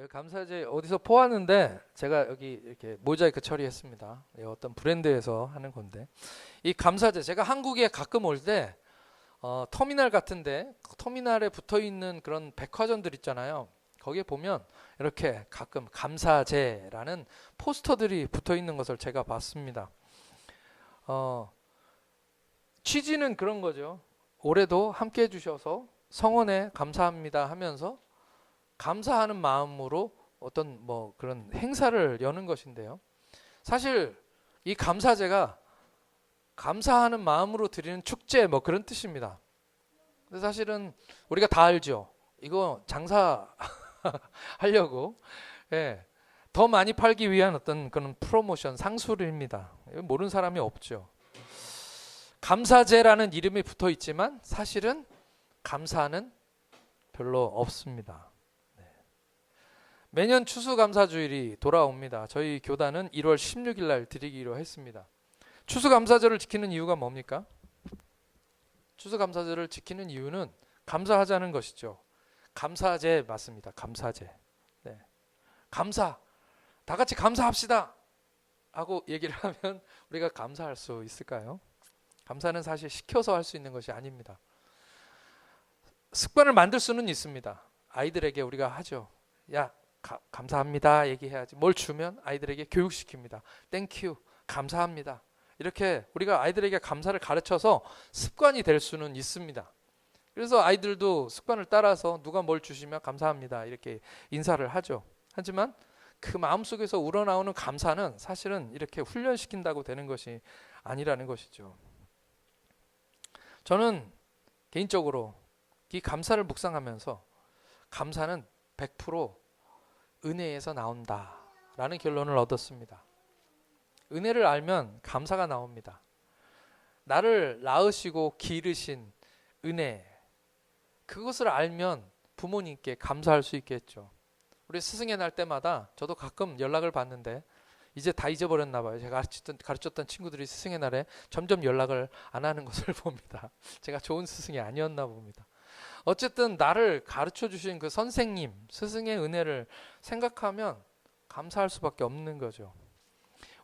감사제 어디서 포왔는데 제가 여기 이렇게 모자이크 처리했습니다. 어떤 브랜드에서 하는 건데 이 감사제 제가 한국에 가끔 올 때 터미널 같은데 터미널에 붙어 있는 그런 백화점들 있잖아요. 거기에 보면 이렇게 가끔 감사제라는 포스터들이 붙어 있는 것을 제가 봤습니다. 어, 취지는 그런 거죠. 올해도 함께 해주셔서 성원에 감사합니다 하면서 감사하는 마음으로 어떤 뭐 그런 행사를 여는 것인데요. 사실 이 감사제가 감사하는 마음으로 드리는 축제 뭐 그런 뜻입니다. 근데 사실은 우리가 다 알죠. 이거 장사하려고 예, 더 많이 팔기 위한 어떤 그런 프로모션 상술입니다. 모르는 사람이 없죠. 감사제라는 이름이 붙어 있지만 사실은 감사는 별로 없습니다. 매년 추수감사주일이 돌아옵니다. 저희 교단은 1월 16일 날 드리기로 했습니다. 추수감사절을 지키는 이유가 뭡니까? 추수감사절을 지키는 이유는 감사하자는 것이죠. 감사제 맞습니다. 감사제. 네. 감사. 다 같이 감사합시다. 하고 얘기를 하면 우리가 감사할 수 있을까요? 감사는 사실 시켜서 할 수 있는 것이 아닙니다. 습관을 만들 수는 있습니다. 아이들에게 우리가 하죠. 야, 감사합니다 얘기해야지. 뭘 주면 아이들에게 교육시킵니다. 땡큐 감사합니다. 이렇게 우리가 아이들에게 감사를 가르쳐서 습관이 될 수는 있습니다. 그래서 아이들도 습관을 따라서 누가 뭘 주시면 감사합니다 이렇게 인사를 하죠. 하지만 그 마음속에서 우러나오는 감사는 사실은 이렇게 훈련시킨다고 되는 것이 아니라는 것이죠. 저는 개인적으로 이 감사를 묵상하면서 감사는 100% 은혜에서 나온다라는 결론을 얻었습니다. 은혜를 알면 감사가 나옵니다. 나를 낳으시고 기르신 은혜, 그것을 알면 부모님께 감사할 수 있겠죠. 우리 스승의 날 때마다 저도 가끔 연락을 받는데 이제 다 잊어버렸나 봐요. 제가 가르쳤던 친구들이 스승의 날에 점점 연락을 안 하는 것을 봅니다. 제가 좋은 스승이 아니었나 봅니다. 어쨌든 나를 가르쳐 주신 그 선생님, 스승의 은혜를 생각하면 감사할 수밖에 없는 거죠.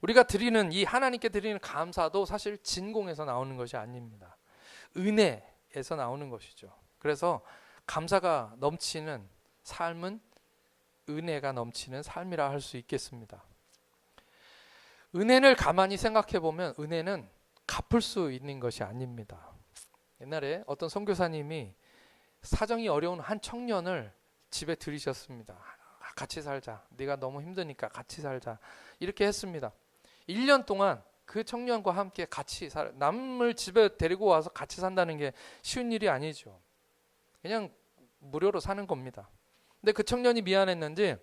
우리가 드리는 이 하나님께 드리는 감사도 사실 진공에서 나오는 것이 아닙니다. 은혜에서 나오는 것이죠. 그래서 감사가 넘치는 삶은 은혜가 넘치는 삶이라 할 수 있겠습니다. 은혜를 가만히 생각해 보면 은혜는 갚을 수 있는 것이 아닙니다. 옛날에 어떤 선교사님이 사정이 어려운 한 청년을 집에 들이셨습니다. 같이 살자. 네가 너무 힘드니까 같이 살자. 이렇게 했습니다. 1년 동안 그 청년과 함께 같이 남을 집에 데리고 와서 같이 산다는 게 쉬운 일이 아니죠. 그냥 무료로 사는 겁니다. 근데 그 청년이 미안했는지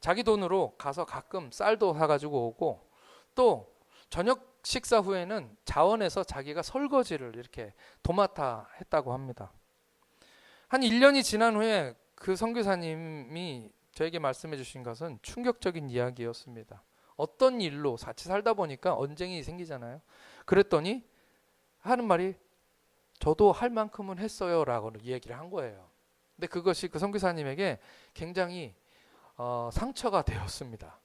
자기 돈으로 가서 가끔 쌀도 사가지고 오고 또 저녁 식사 후에는 자원에서 자기가 설거지를 이렇게 도맡아 했다고 합니다. 한 1년이 지난 후에 그 선교사님이 저에게 말씀해 주신 것은 충격적인 이야기였습니다. 어떤 일로 같이 살다 보니까 언쟁이 생기잖아요. 그랬더니 하는 말이 저도 할 만큼은 했어요 라고 얘기를 한 거예요. 근데 그것이 그 선교사님에게 굉장히 상처가 되었습니다.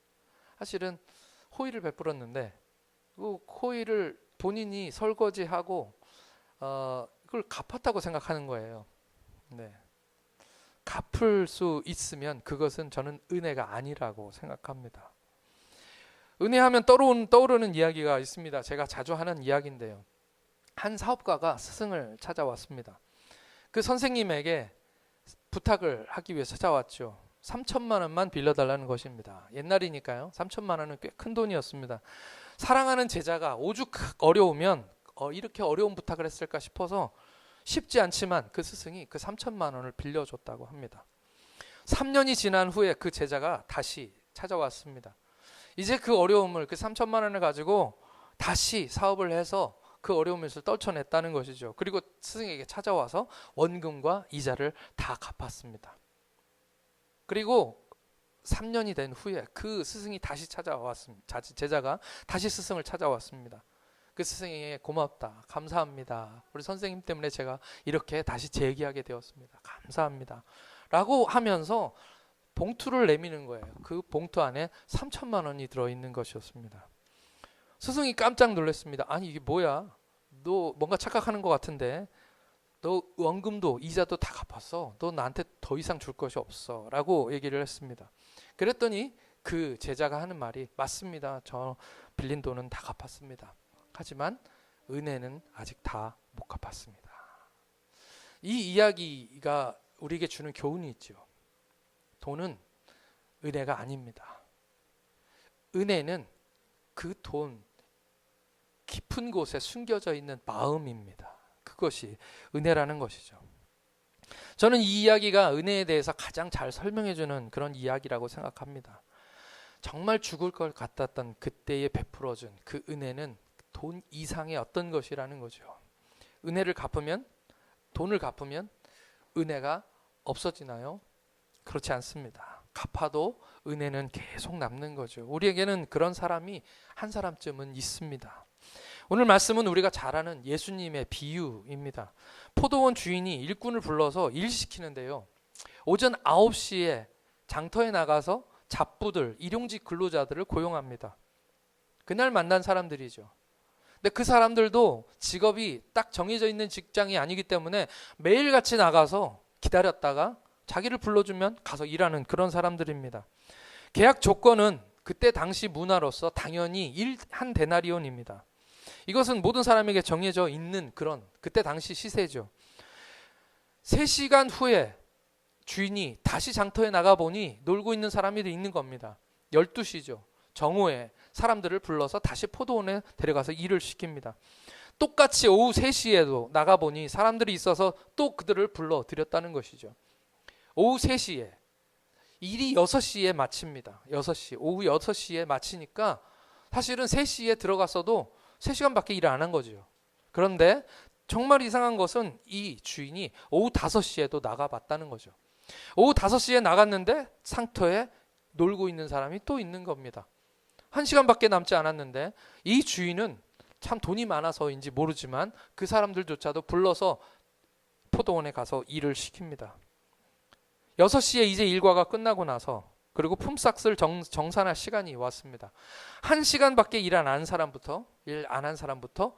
사실은 호의를 베풀었는데 그 호의를 본인이 설거지하고 그걸 갚았다고 생각하는 거예요. 네. 갚을 수 있으면 그것은 저는 은혜가 아니라고 생각합니다. 은혜하면 떠오르는 이야기가 있습니다. 제가 자주 하는 이야기인데요. 한 사업가가 스승을 찾아왔습니다. 그 선생님에게 부탁을 하기 위해 찾아왔죠. 3천만 원만 빌려달라는 것입니다. 옛날이니까요. 3천만 원은 꽤 큰 돈이었습니다. 사랑하는 제자가 오죽 어려우면 이렇게 어려운 부탁을 했을까 싶어서 쉽지 않지만 그 스승이 그 3천만 원을 빌려줬다고 합니다. 3년이 지난 후에 그 제자가 다시 찾아왔습니다. 이제 그 어려움을 그 3천만 원을 가지고 다시 사업을 해서 그 어려움에서 떨쳐냈다는 것이죠. 그리고 스승에게 찾아와서 원금과 이자를 다 갚았습니다. 그리고 3년이 된 후에 그 스승이 다시 찾아왔습니다. 제자가 다시 스승을 찾아왔습니다. 그 스승에게 고맙다, 감사합니다. 우리 선생님 때문에 제가 이렇게 다시 재기하게 되었습니다. 감사합니다. 라고 하면서 봉투를 내미는 거예요. 그 봉투 안에 3천만 원이 들어있는 것이었습니다. 스승이 깜짝 놀랐습니다. 아니 이게 뭐야? 너 뭔가 착각하는 것 같은데 너 원금도 이자도 다 갚았어. 너 나한테 더 이상 줄 것이 없어 라고 얘기를 했습니다. 그랬더니 그 제자가 하는 말이 맞습니다. 저 빌린 돈은 다 갚았습니다. 하지만 은혜는 아직 다 못 갚았습니다. 이 이야기가 우리에게 주는 교훈이 있죠. 돈은 은혜가 아닙니다. 은혜는 그 돈 깊은 곳에 숨겨져 있는 마음입니다. 그것이 은혜라는 것이죠. 저는 이 이야기가 은혜에 대해서 가장 잘 설명해주는 그런 이야기라고 생각합니다. 정말 죽을 것 같았던 그때에 베풀어준 그 은혜는 돈 이상의 어떤 것이라는 거죠. 은혜를 갚으면, 돈을 갚으면 은혜가 없어지나요? 그렇지 않습니다. 갚아도 은혜는 계속 남는 거죠. 우리에게는 그런 사람이 한 사람쯤은 있습니다. 오늘 말씀은 우리가 잘 아는 예수님의 비유입니다. 포도원 주인이 일꾼을 불러서 일 시키는데요. 오전 9시에 장터에 나가서 잡부들, 일용직 근로자들을 고용합니다. 그날 만난 사람들이죠. 근데 그 사람들도 직업이 딱 정해져 있는 직장이 아니기 때문에 매일같이 나가서 기다렸다가 자기를 불러주면 가서 일하는 그런 사람들입니다. 계약 조건은 그때 당시 문화로서 당연히 한 데나리온입니다. 이것은 모든 사람에게 정해져 있는 그런 그때 당시 시세죠. 3시간 후에 주인이 다시 장터에 나가보니 놀고 있는 사람이 있는 겁니다. 12시죠. 정오에 사람들을 불러서 다시 포도원에 데려가서 일을 시킵니다. 똑같이 오후 3시에도 나가보니 사람들이 있어서 또 그들을 불러들였다는 것이죠. 오후 3시에 일이 6시에 마칩니다. 6시, 오후 6시에 마치니까 사실은 3시에 들어갔어도 3시간밖에 일 안 한 거죠. 그런데 정말 이상한 것은 이 주인이 오후 5시에도 나가봤다는 거죠. 오후 5시에 나갔는데 상터에 놀고 있는 사람이 또 있는 겁니다. 1시간밖에 남지 않았는데 이 주인은 참 돈이 많아서인지 모르지만 그 사람들조차도 불러서 포도원에 가서 일을 시킵니다. 6시에 이제 일과가 끝나고 나서 그리고 품삯을 정산할 시간이 왔습니다. 1시간밖에 일 안 한 사람부터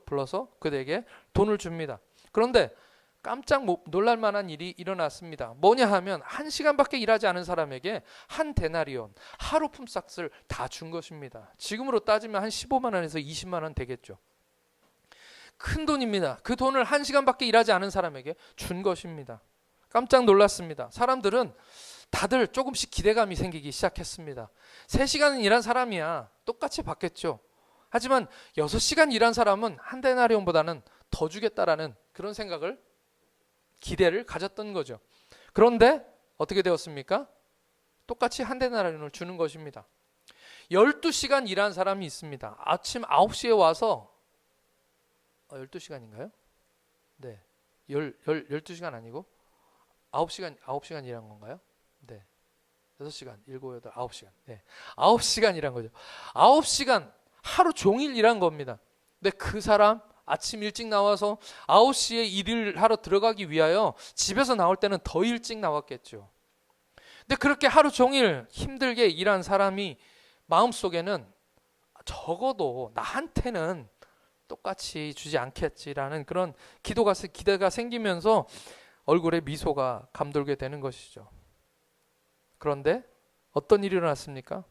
불러서 그들에게 돈을 줍니다. 그런데 깜짝 놀랄 만한 일이 일어났습니다. 뭐냐 하면 1시간밖에 일하지 않은 사람에게 한 데나리온, 하루 품삯을 다 준 것입니다. 지금으로 따지면 한 15만 원에서 20만 원 되겠죠. 큰 돈입니다. 그 돈을 1시간밖에 일하지 않은 사람에게 준 것입니다. 깜짝 놀랐습니다. 사람들은 다들 조금씩 기대감이 생기기 시작했습니다. 3시간 일한 사람이야 똑같이 받겠죠. 하지만 6시간 일한 사람은 한 데나리온보다는 더 주겠다라는 그런 생각을 기대를 가졌던 거죠. 그런데 어떻게 되었습니까? 똑같이 한 데나리온을 주는 것입니다. 12시간 일한 사람이 있습니다. 아침 9시에 와서 12시간인가요? 네. 12시간 아니고 9시간 일한 건가요? 네. 6시간, 7, 8, 9시간. 네. 9시간 일한 거죠. 9시간 하루 종일 일한 겁니다. 근데 그 사람 아침 일찍 나와서 9시에 일을 하러 들어가기 위하여 집에서 나올 때는 더 일찍 나왔겠죠. 근데 그렇게 하루 종일 힘들게 일한 사람이 마음속에는 적어도 나한테는 똑같이 주지 않겠지라는 그런 기대가 생기면서 얼굴에 미소가 감돌게 되는 것이죠. 그런데 어떤 일이 일어났습니까?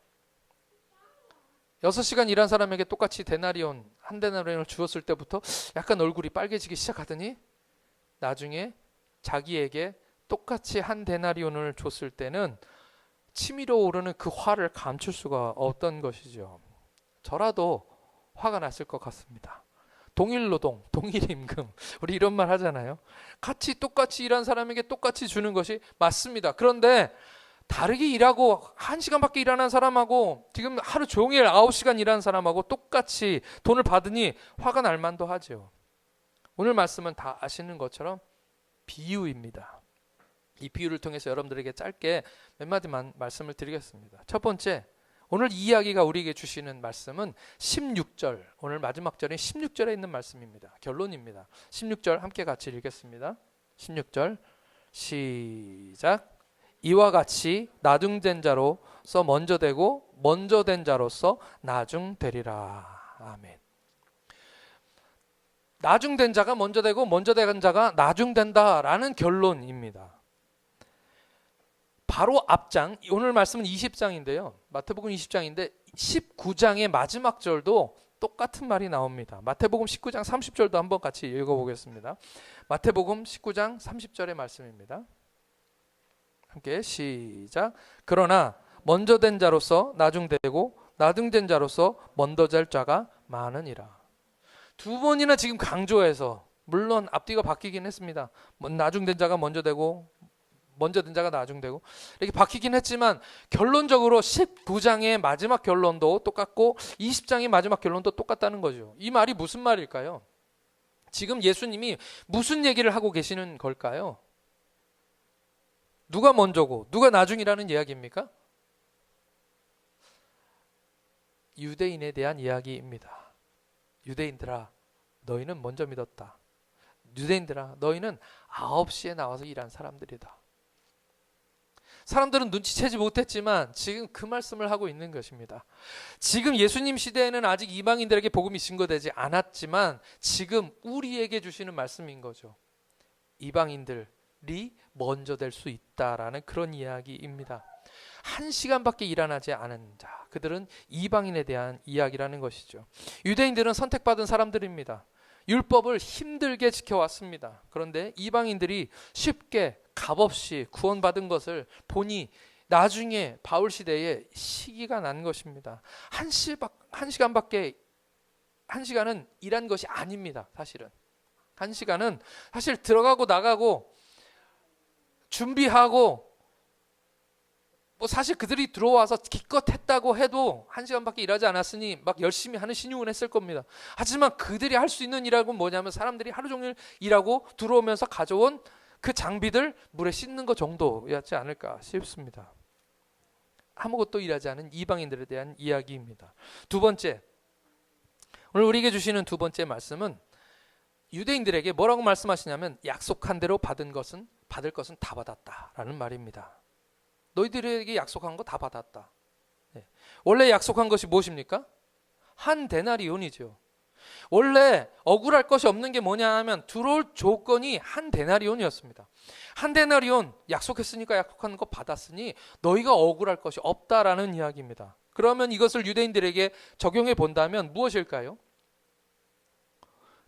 6시간 일한 사람에게 똑같이 한 데나리온을 주었을 때부터 약간 얼굴이 빨개지기 시작하더니 나중에 자기에게 똑같이 한 데나리온을 줬을 때는 치밀어 오르는 그 화를 감출 수가 없던 것이죠. 저라도 화가 났을 것 같습니다. 동일 노동, 동일 임금, 우리 이런 말 하잖아요. 똑같이 일한 사람에게 똑같이 주는 것이 맞습니다. 그런데 다르게 일하고 1시간밖에 일 안 한 사람하고 지금 하루 종일 9시간 일한 사람하고 똑같이 돈을 받으니 화가 날 만도 하죠. 오늘 말씀은 다 아시는 것처럼 비유입니다. 이 비유를 통해서 여러분들에게 짧게 몇 마디만 말씀을 드리겠습니다. 첫 번째, 오늘 이 이야기가 우리에게 주시는 말씀은 16절, 오늘 마지막 절인 16절에 있는 말씀입니다. 결론입니다. 16절 함께 같이 읽겠습니다. 16절 시작. 이와 같이 나중된 자로서 먼저 되고 먼저 된 자로서 나중되리라. 아멘. 나중된 자가 먼저 되고 먼저 된 자가 나중된다라는 결론입니다. 바로 앞장, 오늘 말씀은 20장인데요. 마태복음 20장인데 19장의 마지막 절도 똑같은 말이 나옵니다. 마태복음 19장 30절도 한번 같이 읽어보겠습니다. 마태복음 19장 30절의 말씀입니다. 함께 시작. 그러나 먼저 된 자로서 나중되고 나중된 자로서 먼저 될 자가 많으니라. 두 번이나 지금 강조해서, 물론 앞뒤가 바뀌긴 했습니다. 나중된 자가 먼저 되고 먼저 된 자가 나중되고 이렇게 바뀌긴 했지만 결론적으로 19장의 마지막 결론도 똑같고 20장의 마지막 결론도 똑같다는 거죠. 이 말이 무슨 말일까요? 지금 예수님이 무슨 얘기를 하고 계시는 걸까요? 누가 먼저고 누가 나중이라는 이야기입니까? 유대인에 대한 이야기입니다. 유대인들아, 너희는 먼저 믿었다. 유대인들아, 너희는 9시에 나와서 일한 사람들이다. 사람들은 눈치채지 못했지만 지금 그 말씀을 하고 있는 것입니다. 지금 예수님 시대에는 아직 이방인들에게 복음이 증거되지 않았지만 지금 우리에게 주시는 말씀인 거죠. 이방인들이 먼저 될 수 있다라는 그런 이야기입니다. 1시간밖에 일 안 하지 않은 자, 그들은 이방인에 대한 이야기라는 것이죠. 유대인들은 선택받은 사람들입니다. 율법을 힘들게 지켜왔습니다. 그런데 이방인들이 쉽게 값없이 구원받은 것을 보니 나중에 바울 시대에 시기가 난 것입니다. 한 시간은 일한 것이 아닙니다. 사실은 1시간은 사실 들어가고 나가고 준비하고 사실 그들이 들어와서 기껏 했다고 해도 1시간밖에 일하지 않았으니 막 열심히 하는 신용을 했을 겁니다. 하지만 그들이 할 수 있는 일하고 뭐냐면 사람들이 하루 종일 일하고 들어오면서 가져온 그 장비들 물에 씻는 것 정도였지 않을까 싶습니다. 아무것도 일하지 않은 이방인들에 대한 이야기입니다. 두 번째, 오늘 우리에게 주시는 두 번째 말씀은 유대인들에게 뭐라고 말씀하시냐면 약속한 대로 받을 것은 다 받았다라는 말입니다. 너희들에게 약속한 거 다 받았다. 네. 원래 약속한 것이 무엇입니까? 한 데나리온이죠. 원래 억울할 것이 없는 게 뭐냐 하면 들어올 조건이 한 데나리온이었습니다. 한 데나리온 약속했으니까 약속한 거 받았으니 너희가 억울할 것이 없다라는 이야기입니다. 그러면 이것을 유대인들에게 적용해 본다면 무엇일까요?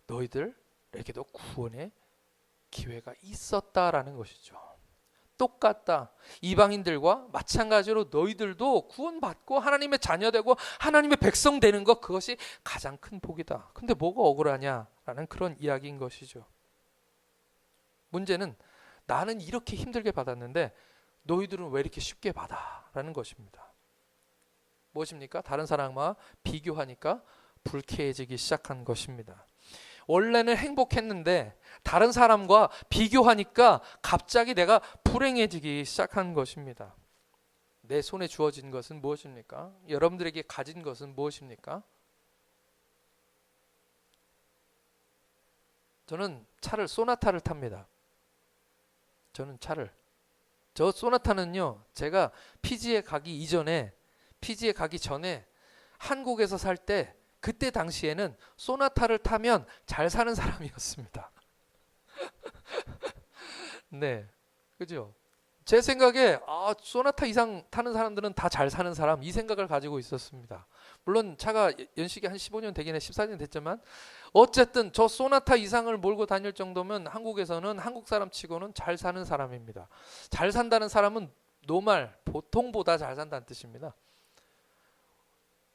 너희들에게도 구원의 기회가 있었다라는 것이죠. 똑같다. 이방인들과 마찬가지로 너희들도 구원받고 하나님의 자녀되고 하나님의 백성 되는 것, 그것이 가장 큰 복이다. 근데 뭐가 억울하냐라는 그런 이야기인 것이죠. 문제는 나는 이렇게 힘들게 받았는데 너희들은 왜 이렇게 쉽게 받아? 라는 것입니다. 무엇입니까? 다른 사람과 비교하니까 불쾌해지기 시작한 것입니다. 원래는 행복했는데 다른 사람과 비교하니까 갑자기 내가 불행해지기 시작한 것입니다. 내 손에 주어진 것은 무엇입니까? 여러분들에게 가진 것은 무엇입니까? 저는 소나타를 탑니다. 저 소나타는요, 제가 피지에 가기 전에 한국에서 살 때 그때 당시에는 소나타를 타면 잘 사는 사람이었습니다. 네, 그죠? 제 생각에 소나타 이상 타는 사람들은 다 잘 사는 사람, 이 생각을 가지고 있었습니다. 물론 차가 연식이 한 15년 되긴 해 14년 됐지만 어쨌든 저 소나타 이상을 몰고 다닐 정도면 한국에서는 한국 사람 치고는 잘 사는 사람입니다. 잘 산다는 사람은 노말, 보통보다 잘 산다는 뜻입니다.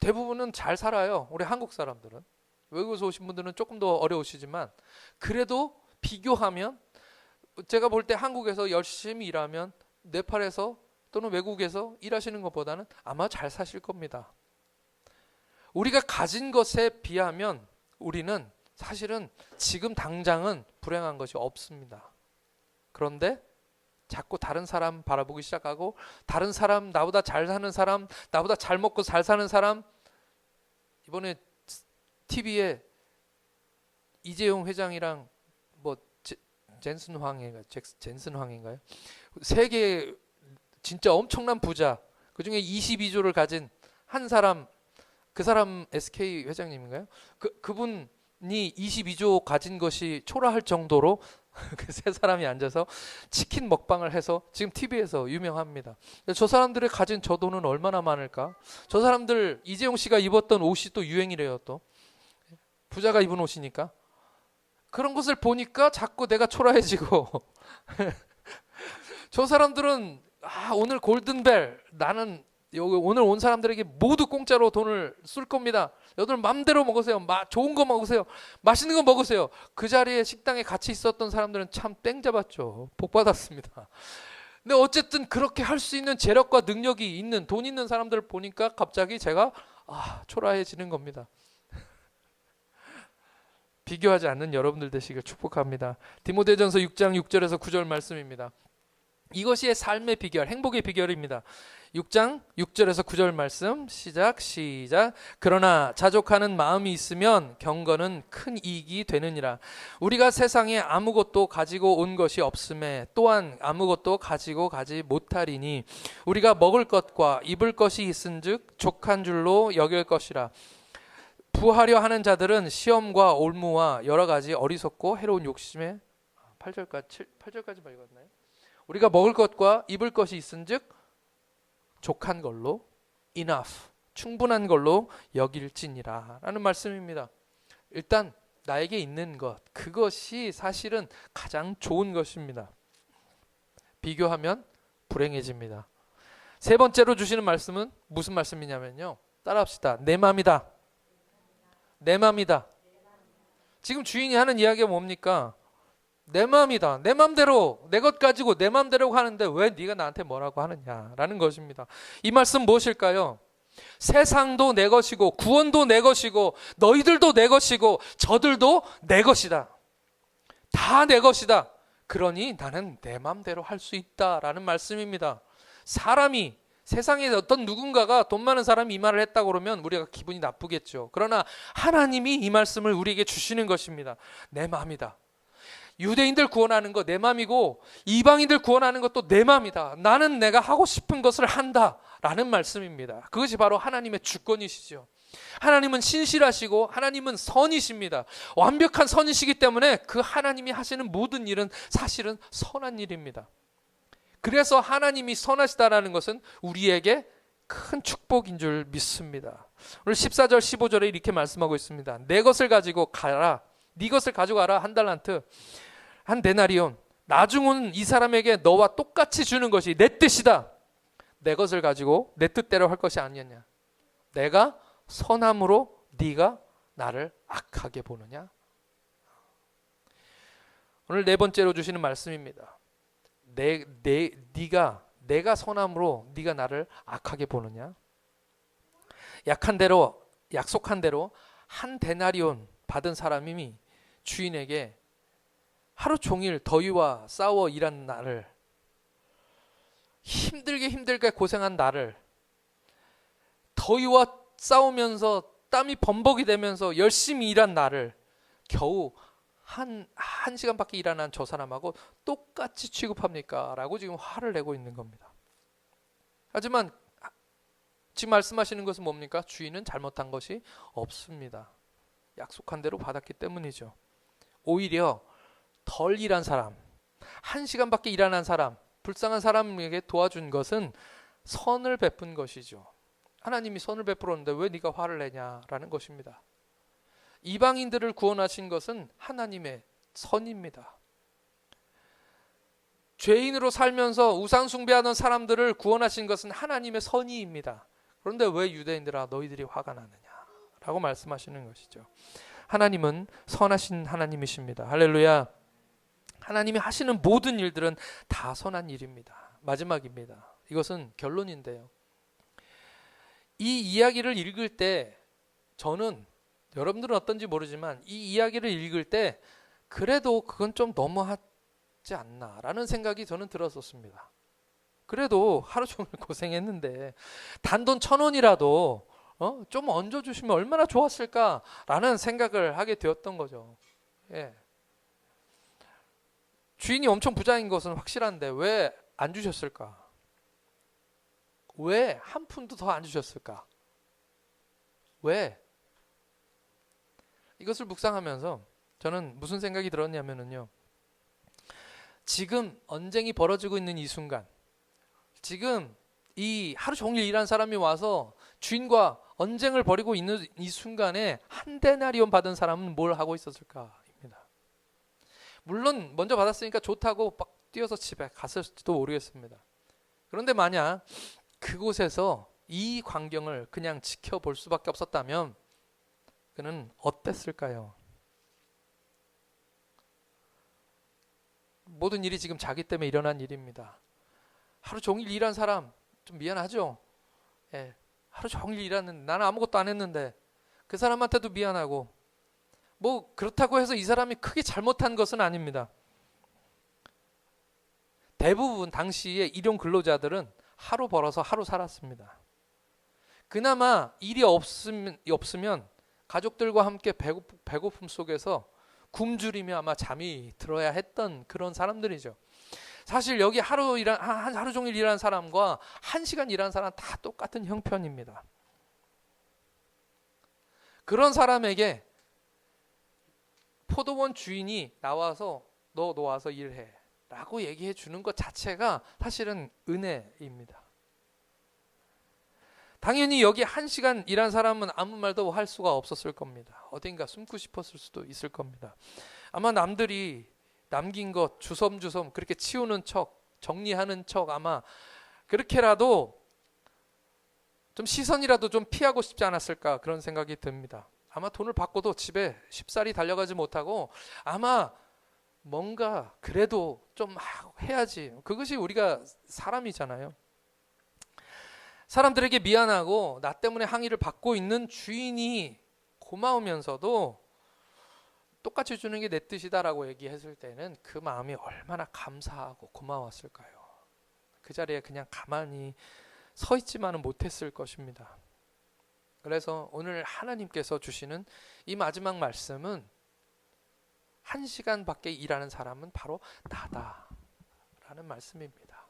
대부분은 잘 살아요. 우리 한국 사람들은. 외국에서 오신 분들은 조금 더 어려우시지만 그래도 비교하면 제가 볼 때 한국에서 열심히 일하면 네팔에서 또는 외국에서 일하시는 것보다는 아마 잘 사실 겁니다. 우리가 가진 것에 비하면 우리는 사실은 지금 당장은 불행한 것이 없습니다. 그런데 자꾸 다른 사람 바라보기 시작하고 다른 사람, 나보다 잘 사는 사람, 나보다 잘 먹고 잘 사는 사람, 이번에 TV에 이재용 회장이랑 젠슨 황인가요? 세계 진짜 엄청난 부자, 그중에 22조를 가진 한 사람, 그 사람 SK 회장님인가요? 그분이 22조 가진 것이 초라할 정도로 그 세 사람이 앉아서 치킨 먹방을 해서 지금 TV에서 유명합니다. 저 사람들이 가진 저 돈은 얼마나 많을까? 저 사람들 이재용 씨가 입었던 옷이 또 유행이래요. 또 부자가 입은 옷이니까. 그런 것을 보니까 자꾸 내가 초라해지고 저 사람들은 오늘 골든벨, 나는 여기 오늘 온 사람들에게 모두 공짜로 돈을 쏠 겁니다. 여러분 마음대로 먹으세요. 좋은 거 먹으세요. 맛있는 거 먹으세요. 그 자리에 식당에 같이 있었던 사람들은 참 땡 잡았죠. 복 받았습니다. 근데 어쨌든 그렇게 할 수 있는 재력과 능력이 있는, 돈 있는 사람들을 보니까 갑자기 제가 초라해지는 겁니다. 비교하지 않는 여러분들 되시길 축복합니다. 디모데전서 6장 6절에서 9절 말씀입니다. 이것이 삶의 비결, 행복의 비결입니다. 6장 6절에서 9절 말씀 시작. 그러나 자족하는 마음이 있으면 경건은 큰 이익이 되느니라. 우리가 세상에 아무것도 가지고 온 것이 없음에 또한 아무것도 가지고 가지 못하리니 우리가 먹을 것과 입을 것이 있은즉 족한 줄로 여길 것이라. 부하려 하는 자들은 시험과 올무와 여러 가지 어리석고 해로운 욕심에 8절까지 읽었나요? 우리가 먹을 것과 입을 것이 있은즉 족한 걸로 enough, 충분한 걸로 여길지니라 라는 말씀입니다. 일단 나에게 있는 것, 그것이 사실은 가장 좋은 것입니다. 비교하면 불행해집니다. 세 번째로 주시는 말씀은 무슨 말씀이냐면요, 따라합시다. 내 맘이다. 내 맘이다. 지금 주인이 하는 이야기가 뭡니까? 내 마음이다. 내 마음대로, 내 것 가지고 내 마음대로 하는데 왜 네가 나한테 뭐라고 하느냐라는 것입니다. 이 말씀 무엇일까요? 세상도 내 것이고 구원도 내 것이고 너희들도 내 것이고 저들도 내 것이다. 다 내 것이다. 그러니 나는 내 마음대로 할 수 있다라는 말씀입니다. 사람이, 세상에 어떤 누군가가 돈 많은 사람이 이 말을 했다고 그러면 우리가 기분이 나쁘겠죠. 그러나 하나님이 이 말씀을 우리에게 주시는 것입니다. 내 마음이다. 유대인들 구원하는 거 내 맘이고 이방인들 구원하는 것도 내 맘이다. 나는 내가 하고 싶은 것을 한다 라는 말씀입니다. 그것이 바로 하나님의 주권이시죠. 하나님은 신실하시고 하나님은 선이십니다. 완벽한 선이시기 때문에 그 하나님이 하시는 모든 일은 사실은 선한 일입니다. 그래서 하나님이 선하시다라는 것은 우리에게 큰 축복인 줄 믿습니다. 오늘 14절 15절에 이렇게 말씀하고 있습니다. 내 것을 가지고 가라. 네 것을 가져가라. 한 달란트, 한 데나리온. 나중은 이 사람에게 너와 똑같이 주는 것이 내 뜻이다. 내 것을 가지고 내 뜻대로 할 것이 아니었냐. 내가 선함으로 네가 나를 악하게 보느냐. 오늘 네 번째로 주시는 말씀입니다. 내가 선함으로 네가 나를 악하게 보느냐. 약속한 대로 한 데나리온 받은 사람이 주인에게 하루 종일 더위와 싸워 일한 나를, 힘들게 고생한 나를, 더위와 싸우면서 땀이 범벅이 되면서 열심히 일한 나를 겨우 한 시간밖에 일 안 한 저 사람하고 똑같이 취급합니까? 라고 지금 화를 내고 있는 겁니다. 하지만 지금 말씀하시는 것은 뭡니까? 주인은 잘못한 것이 없습니다. 약속한 대로 받았기 때문이죠. 오히려 덜 일한 사람, 한 시간밖에 일 안 한 사람, 불쌍한 사람에게 도와준 것은 선을 베푼 것이죠. 하나님이 선을 베풀었는데 왜 네가 화를 내냐라는 것입니다. 이방인들을 구원하신 것은 하나님의 선입니다. 죄인으로 살면서 우상 숭배하는 사람들을 구원하신 것은 하나님의 선의입니다. 그런데 왜 유대인들아 너희들이 화가 나느냐라고 말씀하시는 것이죠. 하나님은 선하신 하나님이십니다. 할렐루야. 하나님이 하시는 모든 일들은 다 선한 일입니다. 마지막입니다. 이것은 결론인데요. 이 이야기를 읽을 때 저는, 여러분들은 어떤지 모르지만 이 이야기를 읽을 때 그래도 그건 좀 너무하지 않나라는 생각이 저는 들었었습니다. 그래도 하루 종일 고생했는데 단돈 1,000원이라도 좀 얹어주시면 얼마나 좋았을까라는 생각을 하게 되었던 거죠. 예. 주인이 엄청 부자인 것은 확실한데 왜 안 주셨을까? 왜 한 푼도 더 안 주셨을까? 왜? 이것을 묵상하면서 저는 무슨 생각이 들었냐면요. 지금 언쟁이 벌어지고 있는 이 순간, 지금 이 하루 종일 일한 사람이 와서 주인과 언쟁을 벌이고 있는 이 순간에 한 데나리온 받은 사람은 뭘 하고 있었을까입니다. 물론 먼저 받았으니까 좋다고 막 뛰어서 집에 갔을지도 모르겠습니다. 그런데 만약 그곳에서 이 광경을 그냥 지켜볼 수밖에 없었다면 그는 어땠을까요? 모든 일이 지금 자기 때문에 일어난 일입니다. 하루 종일 일한 사람 좀 미안하죠? 예, 하루 종일 일하는데 나는 아무것도 안 했는데 그 사람한테도 미안하고, 뭐 그렇다고 해서 이 사람이 크게 잘못한 것은 아닙니다. 대부분 당시의 일용 근로자들은 하루 벌어서 하루 살았습니다. 그나마 일이 없으면 가족들과 함께 배고픔 속에서 굶주리며 아마 잠이 들어야 했던 그런 사람들이죠. 사실 여기 하루 종일 일한 사람과 1시간 일한 사람 다 똑같은 형편입니다. 그런 사람에게 포도원 주인이 나와서 너 와서 일해 라고 얘기해 주는 것 자체가 사실은 은혜입니다. 당연히 여기 1시간 일한 사람은 아무 말도 할 수가 없었을 겁니다. 어딘가 숨고 싶었을 수도 있을 겁니다. 아마 남들이 남긴 것 주섬주섬 그렇게 치우는 척, 정리하는 척, 아마 그렇게라도 좀 시선이라도 좀 피하고 싶지 않았을까, 그런 생각이 듭니다. 아마 돈을 받고도 집에 쉽사리 달려가지 못하고 아마 뭔가 그래도 좀 해야지, 그것이 우리가 사람이잖아요. 사람들에게 미안하고 나 때문에 항의를 받고 있는 주인이 고마우면서도 똑같이 주는 게 내 뜻이다라고 얘기했을 때는 그 마음이 얼마나 감사하고 고마웠을까요? 그 자리에 그냥 가만히 서 있지만은 못했을 것입니다. 그래서 오늘 하나님께서 주시는 이 마지막 말씀은 1시간밖에 일하는 사람은 바로 나다라는 말씀입니다.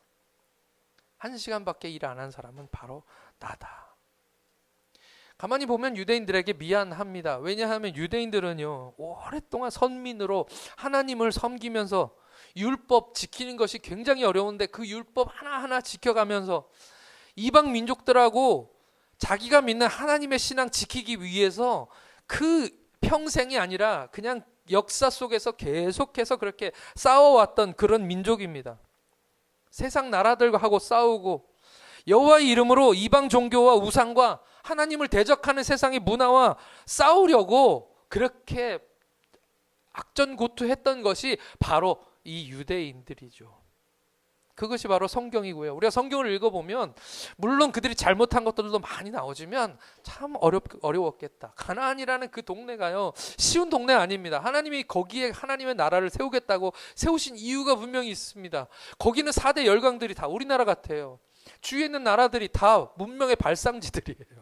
1시간밖에 일 안 한 사람은 바로 나다. 가만히 보면 유대인들에게 미안합니다. 왜냐하면 유대인들은요, 오랫동안 선민으로 하나님을 섬기면서 율법 지키는 것이 굉장히 어려운데 그 율법 하나하나 지켜가면서 이방 민족들하고 자기가 믿는 하나님의 신앙 지키기 위해서 그 평생이 아니라 그냥 역사 속에서 계속해서 그렇게 싸워왔던 그런 민족입니다. 세상 나라들하고 싸우고 여호와의 이름으로 이방 종교와 우상과 하나님을 대적하는 세상의 문화와 싸우려고 그렇게 악전고투했던 것이 바로 이 유대인들이죠. 그것이 바로 성경이고요. 우리가 성경을 읽어보면 물론 그들이 잘못한 것들도 많이 나오지만 참 어려웠겠다. 가나안이라는 그 동네가요, 쉬운 동네 아닙니다. 하나님이 거기에 하나님의 나라를 세우겠다고 세우신 이유가 분명히 있습니다. 거기는 4대 열강들이 다 우리나라 같아요. 주위에 있는 나라들이 다 문명의 발상지들이에요.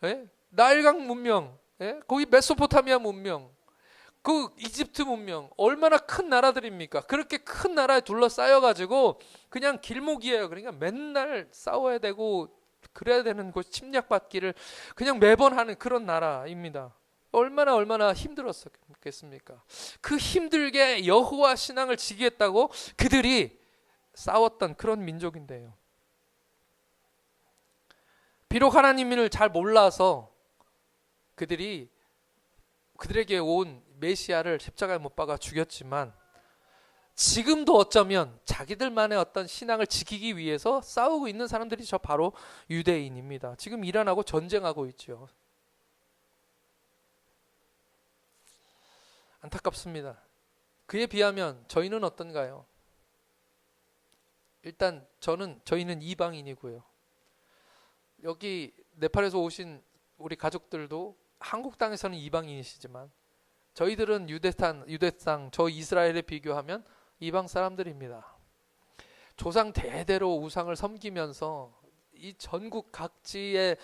예? 나일강 문명, 예? 거기 메소포타미아 문명, 그 이집트 문명, 얼마나 큰 나라들입니까? 그렇게 큰 나라에 둘러싸여가지고 그냥 길목이에요. 그러니까 맨날 싸워야 되고 그래야 되는 곳, 침략받기를 그냥 매번 하는 그런 나라입니다. 얼마나 힘들었겠습니까? 그 힘들게 여호와 신앙을 지키겠다고 그들이 싸웠던 그런 민족인데요. 비록 하나님을 잘 몰라서 그들에게 온 메시아를 십자가에 못 박아 죽였지만 지금도 어쩌면 자기들만의 어떤 신앙을 지키기 위해서 싸우고 있는 사람들이 저 바로 유대인입니다. 지금 이란하고 전쟁하고 있죠. 안타깝습니다. 그에 비하면 저희는 어떤가요? 일단 저희는 이방인이고요. 여기 네팔에서 오신 우리 가족들도 한국 땅에서는 이방인이시지만 저희들은 유대 땅, 저 이스라엘에 비교하면 이방 사람들입니다. 조상 대대로 우상을 섬기면서 이 전국 각지의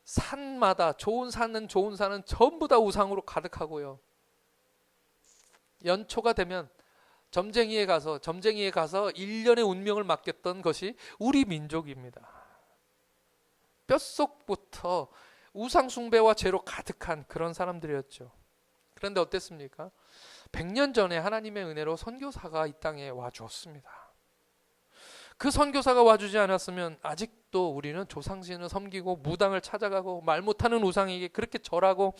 산마다 좋은 산은 전부 다 우상으로 가득하고요. 연초가 되면 점쟁이에 가서 1년의 운명을 맡겼던 것이 우리 민족입니다. 뼛속부터 우상 숭배와 죄로 가득한 그런 사람들이었죠. 그런데 어땠습니까? 100년 전에 하나님의 은혜로 선교사가 이 땅에 와주었습니다. 그 선교사가 와주지 않았으면 아직도 우리는 조상신을 섬기고 무당을 찾아가고 말 못하는 우상에게 그렇게 절하고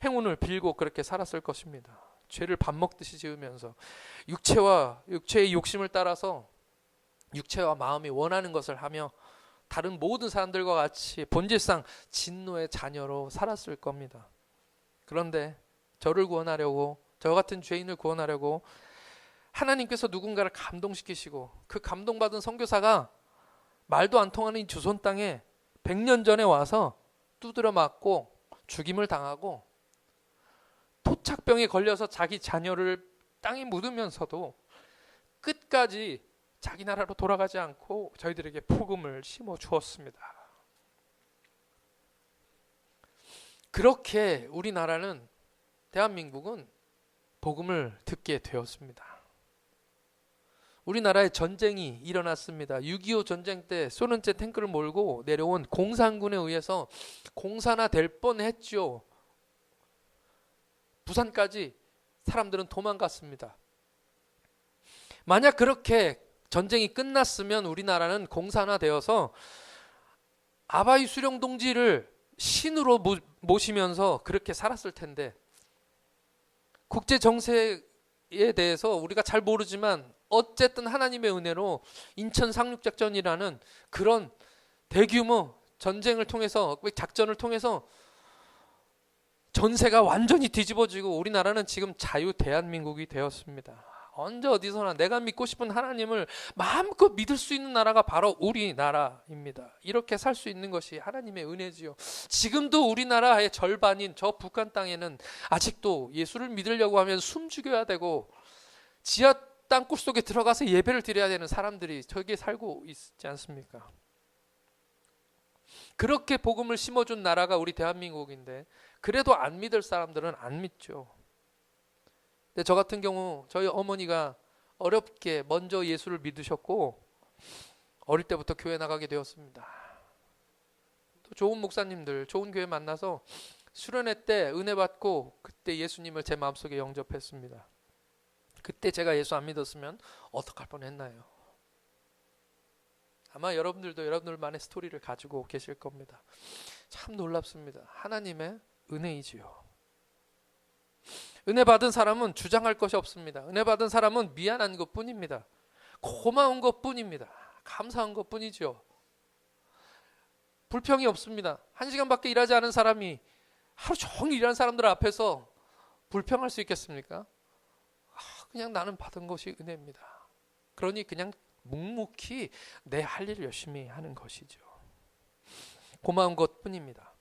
행운을 빌고 그렇게 살았을 것입니다. 죄를 밥 먹듯이 지으면서 육체의 욕심을 따라서 육체와 마음이 원하는 것을 하며 다른 모든 사람들과 같이 본질상 진노의 자녀로 살았을 겁니다. 그런데 저를 구원하려고, 저 같은 죄인을 구원하려고 하나님께서 누군가를 감동시키시고 그 감동받은 선교사가 말도 안 통하는 이 조선 땅에 100년 전에 와서 두드려 맞고 죽임을 당하고 토착병에 걸려서 자기 자녀를 땅에 묻으면서도 끝까지 자기 나라로 돌아가지 않고 저희들에게 복음을 심어 주었습니다. 그렇게 우리나라는, 대한민국은 복음을 듣게 되었습니다. 우리나라에 전쟁이 일어났습니다. 6.25 전쟁 때 소련제 탱크를 몰고 내려온 공산군에 의해서 공산화될 뻔했죠. 부산까지 사람들은 도망갔습니다. 만약 그렇게 전쟁이 끝났으면 우리나라는 공산화되어서 아바이 수령동지를 신으로 모시면서 그렇게 살았을 텐데, 국제 정세에 대해서 우리가 잘 모르지만 어쨌든 하나님의 은혜로 인천 상륙작전이라는 그런 대규모 전쟁을 통해서, 작전을 통해서 전세가 완전히 뒤집어지고 우리나라는 지금 자유 대한민국이 되었습니다. 언제 어디서나 내가 믿고 싶은 하나님을 마음껏 믿을 수 있는 나라가 바로 우리나라입니다. 이렇게 살 수 있는 것이 하나님의 은혜지요. 지금도 우리나라의 절반인 저 북한 땅에는 아직도 예수를 믿으려고 하면 숨 죽여야 되고 지하 땅굴 속에 들어가서 예배를 드려야 되는 사람들이 저기에 살고 있지 않습니까? 그렇게 복음을 심어준 나라가 우리 대한민국인데 그래도 안 믿을 사람들은 안 믿죠. 근데 저 같은 경우 저희 어머니가 어렵게 먼저 예수를 믿으셨고 어릴 때부터 교회 나가게 되었습니다. 또 좋은 목사님들, 좋은 교회 만나서 수련회 때 은혜 받고 그때 예수님을 제 마음속에 영접했습니다. 그때 제가 예수 안 믿었으면 어떡할 뻔했나요? 아마 여러분들도 여러분들만의 스토리를 가지고 계실 겁니다. 참 놀랍습니다. 하나님의 은혜이지요. 은혜 받은 사람은 주장할 것이 없습니다. 은혜 받은 사람은 미안한 것뿐입니다. 고마운 것뿐입니다. 감사한 것뿐이죠. 불평이 없습니다. 1시간밖에 일하지 않은 사람이 하루 종일 일하는 사람들 앞에서 불평할 수 있겠습니까? 그냥 나는 받은 것이 은혜입니다. 그러니 그냥 묵묵히 내 할 일을 열심히 하는 것이죠. 고마운 것뿐입니다.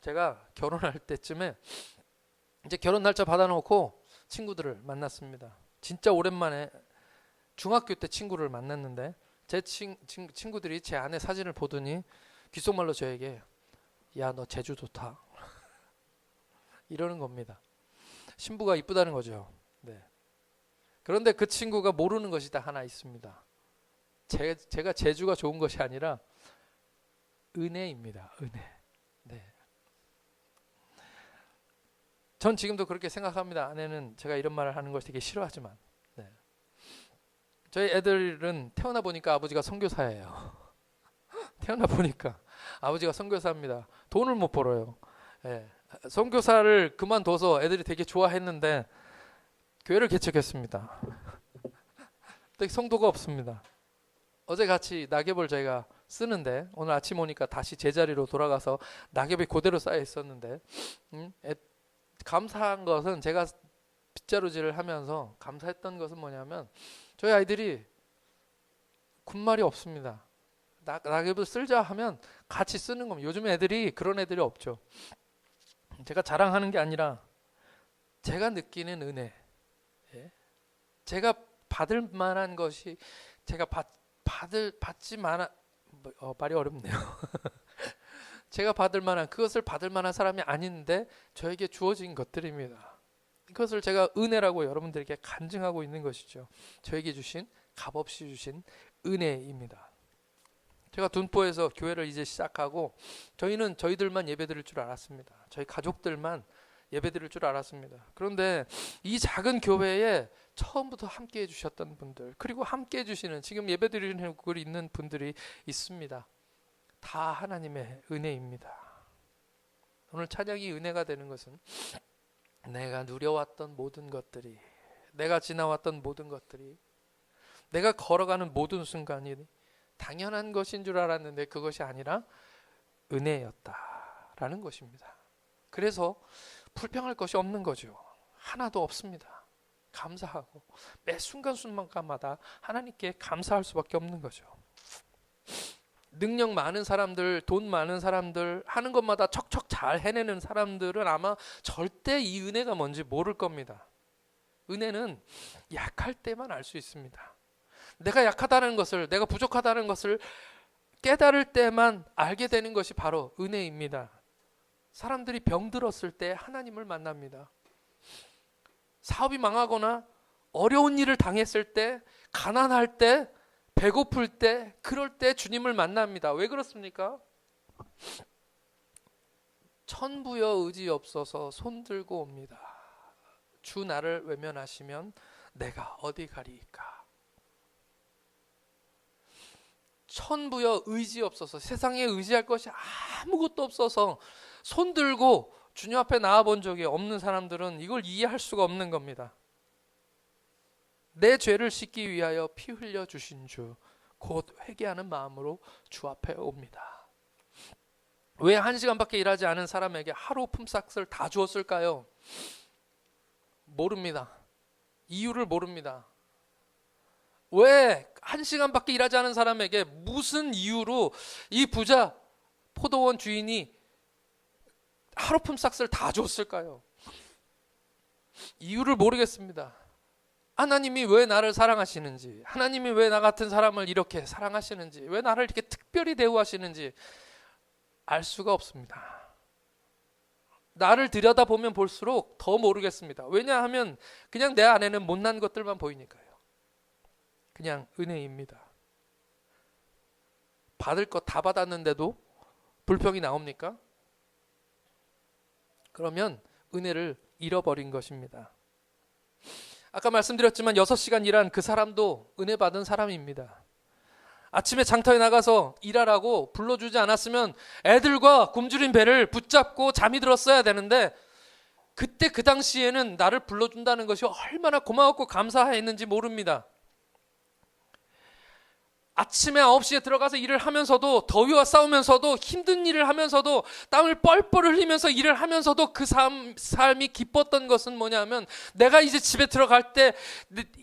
제가 결혼할 때쯤에 이제 결혼 날짜 받아놓고 친구들을 만났습니다. 진짜 오랜만에 중학교 때 친구를 만났는데 제 친구들이 제 아내 사진을 보더니 귓속말로 저에게 야, 너 제주 좋다 이러는 겁니다. 신부가 이쁘다는 거죠. 네. 그런데 그 친구가 모르는 것이 다 하나 있습니다. 제가 제주가 좋은 것이 아니라 은혜입니다. 은혜. 네. 전 지금도 그렇게 생각합니다. 아내는 제가 이런 말을 하는 걸 되게 싫어하지만, 네. 저희 애들은 태어나 보니까 아버지가 선교사예요. 태어나 보니까 아버지가 선교사입니다. 돈을 못 벌어요. 네. 선교사를 그만둬서 애들이 되게 좋아했는데 교회를 개척했습니다. 성도가 없습니다. 어제 같이 낙엽을 저희가 쓰는데 오늘 아침 오니까 다시 제자리로 돌아가서 낙엽이 그대로 쌓여 있었는데 감사한 것은, 제가 빗자루질을 하면서 감사했던 것은 뭐냐면 저희 아이들이 군말이 없습니다. 낙엽을 쓸자 하면 같이 쓰는 겁니다. 요즘 애들이 그런 애들이 없죠. 제가 자랑하는 게 아니라 제가 느끼는 은혜, 제가 받을 만한 것이 제가 받지 만한, 말이 어렵네요. 제가 받을 만한, 그것을 받을 만한 사람이 아닌데 저에게 주어진 것들입니다. 이것을 제가 은혜라고 여러분들에게 간증하고 있는 것이죠. 저에게 주신, 값없이 주신 은혜입니다. 제가 둔포에서 교회를 이제 시작하고 저희는 저희들만 예배드릴 줄 알았습니다. 저희 가족들만 예배드릴 줄 알았습니다. 그런데 이 작은 교회에 처음부터 함께 해주셨던 분들, 그리고 함께 해주시는 지금 예배드리는 곳에 있는 분들이 있습니다. 다 하나님의 은혜입니다. 오늘 찬양이 은혜가 되는 것은 내가 누려왔던 모든 것들이, 내가 지나왔던 모든 것들이, 내가 걸어가는 모든 순간이 당연한 것인 줄 알았는데 그것이 아니라 은혜였다라는 것입니다. 그래서 불평할 것이 없는 거죠. 하나도 없습니다. 감사하고 매 순간순간마다 하나님께 감사할 수밖에 없는 거죠. 능력 많은 사람들, 돈 많은 사람들, 하는 것마다 척척 잘 해내는 사람들은 아마 절대 이 은혜가 뭔지 모를 겁니다. 은혜는 약할 때만 알 수 있습니다. 내가 약하다는 것을, 내가 부족하다는 것을 깨달을 때만 알게 되는 것이 바로 은혜입니다. 사람들이 병들었을 때 하나님을 만납니다. 사업이 망하거나 어려운 일을 당했을 때, 가난할 때, 배고플 때, 그럴 때 주님을 만납니다. 왜 그렇습니까? 천부여 의지 없어서 손들고 옵니다. 주 나를 외면하시면 내가 어디 가리이까. 천부여 의지 없어서, 세상에 의지할 것이 아무것도 없어서 손들고 주님 앞에 나와본 적이 없는 사람들은 이걸 이해할 수가 없는 겁니다. 내 죄를 씻기 위하여 피 흘려 주신 주, 곧 회개하는 마음으로 주 앞에 옵니다. 왜 1시간밖에 일하지 않은 사람에게 하루 품삯을 다 주었을까요? 모릅니다. 이유를 모릅니다. 왜 1시간밖에 일하지 않은 사람에게 무슨 이유로 이 부자 포도원 주인이 하루 품삯을 다 줬을까요? 이유를 모르겠습니다. 하나님이 왜 나를 사랑하시는지, 하나님이 왜 나 같은 사람을 이렇게 사랑하시는지, 왜 나를 이렇게 특별히 대우하시는지 알 수가 없습니다. 나를 들여다보면 볼수록 더 모르겠습니다. 왜냐하면 그냥 내 안에는 못난 것들만 보이니까요. 그냥 은혜입니다. 받을 것 다 받았는데도 불평이 나옵니까? 그러면 은혜를 잃어버린 것입니다. 아까 말씀드렸지만 6시간 일한 그 사람도 은혜 받은 사람입니다. 아침에 장터에 나가서 일하라고 불러주지 않았으면 애들과 굶주린 배를 붙잡고 잠이 들었어야 되는데, 그때 그 당시에는 나를 불러준다는 것이 얼마나 고마웠고 감사했는지 모릅니다. 아침에 9시에 들어가서 일을 하면서도, 더위와 싸우면서도, 힘든 일을 하면서도, 땀을 뻘뻘 흘리면서 일을 하면서도 그 삶이 기뻤던 것은 뭐냐면, 내가 이제 집에 들어갈 때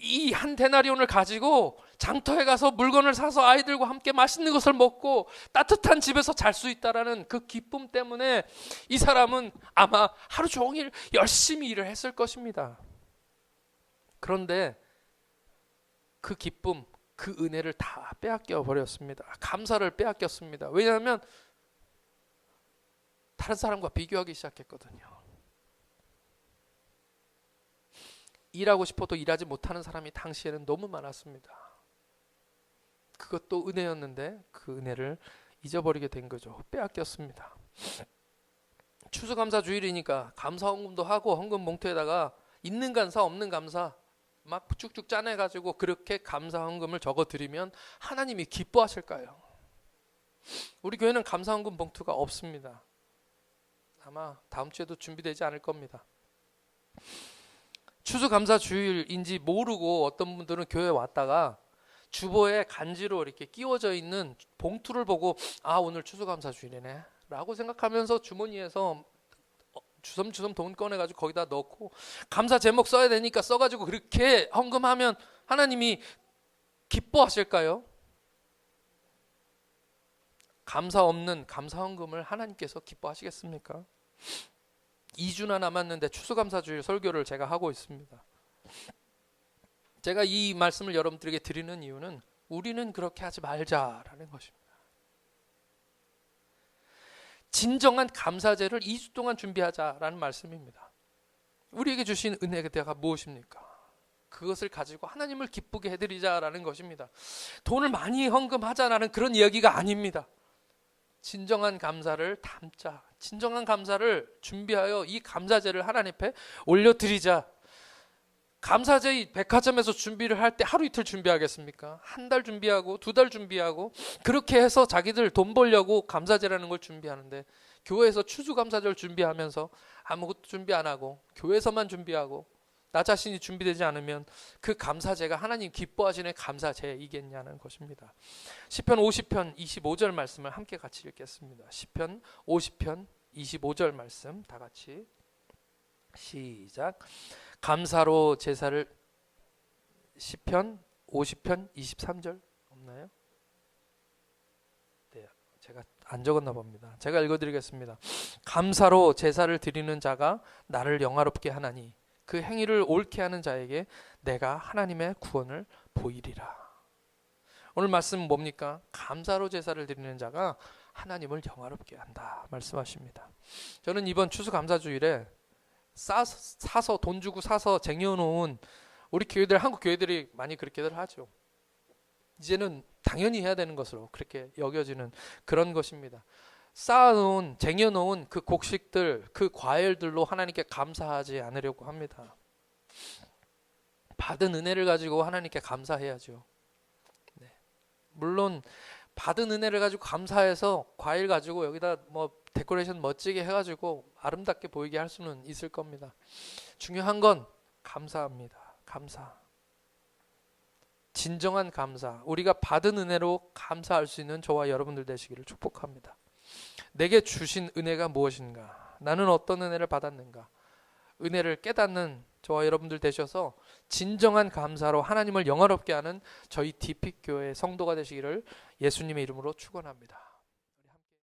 이 한 데나리온을 가지고 장터에 가서 물건을 사서 아이들과 함께 맛있는 것을 먹고 따뜻한 집에서 잘 수 있다라는 그 기쁨 때문에 이 사람은 아마 하루 종일 열심히 일을 했을 것입니다. 그런데 그 기쁨, 그 은혜를 다 빼앗겨 버렸습니다. 감사를 빼앗겼습니다. 왜냐하면 다른 사람과 비교하기 시작했거든요. 일하고 싶어도 일하지 못하는 사람이 당시에는 너무 많았습니다. 그것도 은혜였는데 그 은혜를 잊어버리게 된 거죠. 빼앗겼습니다. 추수감사 주일이니까 감사 헌금도 하고 헌금 봉투에다가 있는 감사 없는 감사 막 쭉쭉 짜내가지고 그렇게 감사 헌금을 적어드리면 하나님이 기뻐하실까요? 우리 교회는 감사 헌금 봉투가 없습니다. 아마 다음 주에도 준비되지 않을 겁니다. 추수감사 주일인지 모르고 어떤 분들은 교회에 왔다가 주보에 간지로 이렇게 끼워져 있는 봉투를 보고 아, 오늘 추수감사 주일이네 라고 생각하면서 주머니에서 주섬주섬 돈 꺼내가지고 거기다 넣고 감사 제목 써야 되니까 써가지고 그렇게 헌금하면 하나님이 기뻐하실까요? 감사 없는 감사 헌금을 하나님께서 기뻐하시겠습니까? 2주나 남았는데 추수감사주일 설교를 제가 하고 있습니다. 제가 이 말씀을 여러분들에게 드리는 이유는 우리는 그렇게 하지 말자라는 것입니다. 진정한 감사제를 2주 동안 준비하자라는 말씀입니다. 우리에게 주신 은혜가 무엇입니까? 그것을 가지고 하나님을 기쁘게 해드리자라는 것입니다. 돈을 많이 헌금하자라는 그런 이야기가 아닙니다. 진정한 감사를 담자. 진정한 감사를 준비하여 이 감사제를 하나님 앞에 올려드리자. 감사제 백화점에서 준비를 할 때 하루 이틀 준비하겠습니까? 한 달 준비하고 2달 준비하고 그렇게 해서 자기들 돈 벌려고 감사제라는 걸 준비하는데, 교회에서 추수감사절 준비하면서 아무것도 준비 안 하고 교회에서만 준비하고 나 자신이 준비되지 않으면 그 감사제가 하나님 기뻐하시는 감사제이겠냐는 것입니다. 시편 50편 25절 말씀을 함께 같이 읽겠습니다. 시편 50편 25절 말씀 다 같이 시작. 감사로 제사를, 시편 50편 23절 없나요? 네, 제가 안 적었나 봅니다. 제가 읽어드리겠습니다. 감사로 제사를 드리는 자가 나를 영화롭게 하나니 그 행위를 옳게 하는 자에게 내가 하나님의 구원을 보이리라. 오늘 말씀은 뭡니까? 감사로 제사를 드리는 자가 하나님을 영화롭게 한다 말씀하십니다. 저는 이번 추수감사주일에 사서 돈 주고 사서 쟁여놓은 우리 교회들, 한국 교회들이 많이 그렇게들 하죠. 이제는 당연히 해야 되는 것으로 그렇게 여겨지는 그런 것입니다. 쌓아놓은, 쟁여놓은 그 곡식들, 그 과일들로 하나님께 감사하지 않으려고 합니다. 받은 은혜를 가지고 하나님께 감사해야죠. 네. 물론 받은 은혜를 가지고 감사해서 과일 가지고 여기다 뭐 데코레이션 멋지게 해가지고 아름답게 보이게 할 수는 있을 겁니다. 중요한 건 감사합니다. 감사. 진정한 감사. 우리가 받은 은혜로 감사할 수 있는 저와 여러분들 되시기를 축복합니다. 내게 주신 은혜가 무엇인가? 나는 어떤 은혜를 받았는가? 은혜를 깨닫는 저와 여러분들 되셔서 진정한 감사로 하나님을 영화롭게 하는 저희 DP교회 성도가 되시기를 예수님의 이름으로 축원합니다.